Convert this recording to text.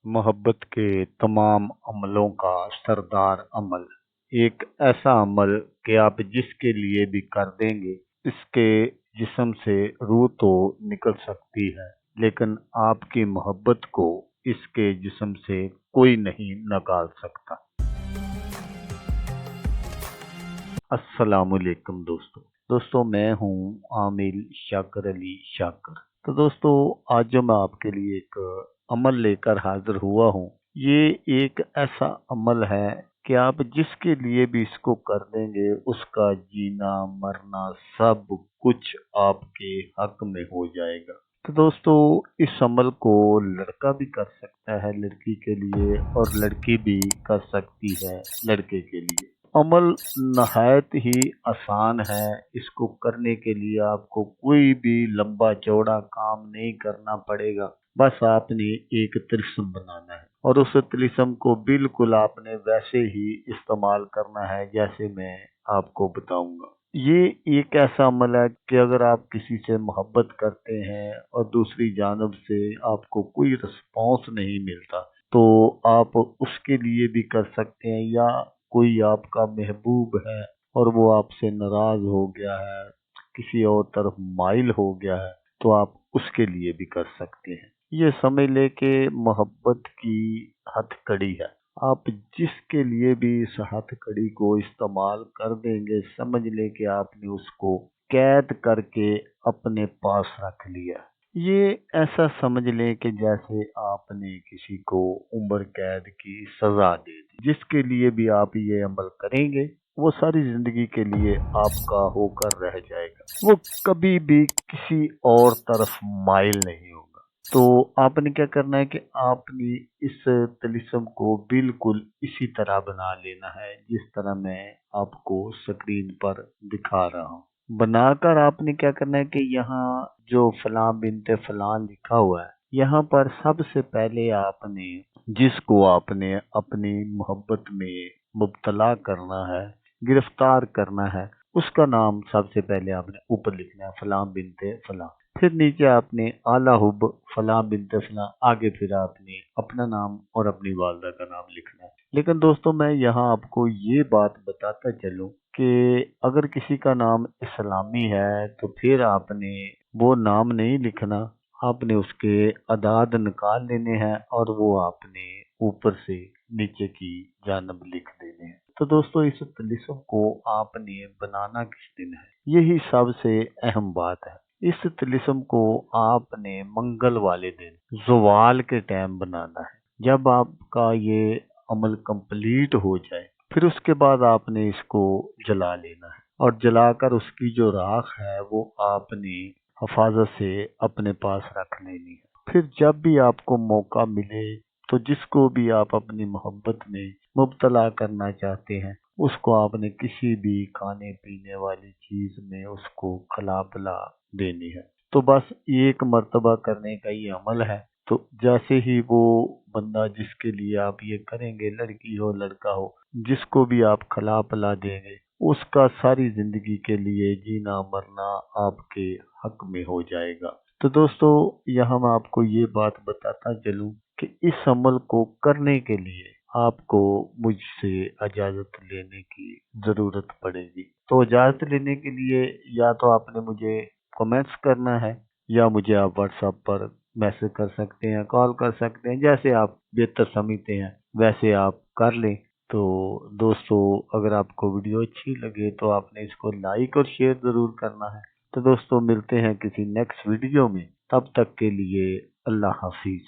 मोहब्बत के तमाम अमलों का सरदार अमल। एक ऐसा अमल कि आप जिसके लिए भी कर देंगे, इसके जिस्म से रूह तो निकल सकती है, लेकिन आपकी मोहब्बत को इसके जिस्म से कोई नहीं निकाल सकता। अस्सलामुअलैकुम दोस्तों, मैं हूँ आमिल शाकर अली शाकर। तो दोस्तों, आज जो मैं आपके लिए एक अमल लेकर हाजिर हुआ हूँ, ये एक ऐसा अमल है कि आप जिसके लिए भी इसको कर देंगे, उसका जीना मरना सब कुछ आपके हक में हो जाएगा। तो दोस्तों, इस अमल को लड़का भी कर सकता है लड़की के लिए, और लड़की भी कर सकती है लड़के के लिए। अमल नहायत ही आसान है। इसको करने के लिए आपको कोई भी लंबा चौड़ा काम नहीं करना पड़ेगा। बस आपने एक तिलिस्म बनाना है, और उस तिलिस्म को बिल्कुल आपने वैसे ही इस्तेमाल करना है जैसे मैं आपको बताऊंगा। ये एक ऐसा अमल है कि अगर आप किसी से मोहब्बत करते हैं और दूसरी जानब से आपको कोई रिस्पॉन्स नहीं मिलता, तो आप उसके लिए भी कर सकते हैं। या कोई आपका महबूब है और वो आपसे नाराज हो गया है, किसी और तरफ माइल हो गया है, तो आप उसके लिए भी कर सकते हैं। ये समझ ले कि मोहब्बत की हथकड़ी है। आप जिसके लिए भी इस हथकड़ी को इस्तेमाल कर देंगे, समझ ले कि आपने उसको कैद करके अपने पास रख लिया। ये ऐसा समझ लें कि जैसे आपने किसी को उम्र कैद की सजा दे दी। जिसके लिए भी आप ये अमल करेंगे, वो सारी जिंदगी के लिए आपका होकर रह जाएगा। वो कभी भी किसी और तरफ माइल नहीं होगा। तो आपने क्या करना है कि आपने इस तिलिस्म को बिल्कुल इसी तरह बना लेना है जिस तरह मैं आपको स्क्रीन पर दिखा रहा हूँ। बनाकर आपने क्या करना है कि यहाँ जो फलां बिनते फलां लिखा हुआ है, यहाँ पर सबसे पहले आपने जिसको आपने अपनी मोहब्बत में मुब्तला करना है, गिरफ्तार करना है, उसका नाम सबसे पहले आपने ऊपर लिखना है, फलां बिनते फलां। फिर नीचे आपने आला हुब फलां बिनते फलां, आगे फिर आपने अपना नाम और अपनी वालदा का नाम लिखना है। लेकिन दोस्तों, मैं यहाँ आपको ये बात बताता चलूं कि अगर किसी का नाम इस्लामी है, तो फिर आपने वो नाम नहीं लिखना। आपने उसके अदाद निकाल लेने हैं और वो आपने ऊपर से नीचे की जानब लिख देने हैं। तो दोस्तों, इस तिलिस्म को आपने बनाना किस दिन है, यही सबसे अहम बात है। इस तिलिस्म को आपने मंगल वाले दिन ज़वाल के टाइम बनाना है। जब आपका ये अमल कंप्लीट हो जाए, फिर उसके बाद आपने इसको जला लेना है, और जलाकर उसकी जो राख है वो आपने हिफाजत से अपने पास रख लेनी है। फिर जब भी आपको मौका मिले, तो जिसको भी आप अपनी मोहब्बत में मुब्तला करना चाहते हैं, उसको आपने किसी भी खाने पीने वाली चीज में उसको खिला पिला देनी है। तो बस एक मर्तबा करने का ये अमल है। तो जैसे ही वो बंदा जिसके लिए आप ये करेंगे, लड़की हो लड़का हो, जिसको भी आप खिला पिला देंगे, उसका सारी जिंदगी के लिए जीना मरना आपके हक में हो जाएगा। तो दोस्तों, यहाँ मैं आपको ये बात बताता चलूं कि इस अमल को करने के लिए आपको मुझसे इजाजत लेने की जरूरत पड़ेगी। तो इजाजत लेने के लिए या तो आपने मुझे कमेंट्स करना है, या मुझे आप व्हाट्सएप पर मैसेज कर सकते हैं, कॉल कर सकते हैं, जैसे आप बेहतर समझते हैं वैसे आप कर लें। तो दोस्तों, अगर आपको वीडियो अच्छी लगे तो आपने इसको लाइक और शेयर जरूर करना है। तो दोस्तों, मिलते हैं किसी नेक्स्ट वीडियो में। तब तक के लिए अल्लाह हाफिज।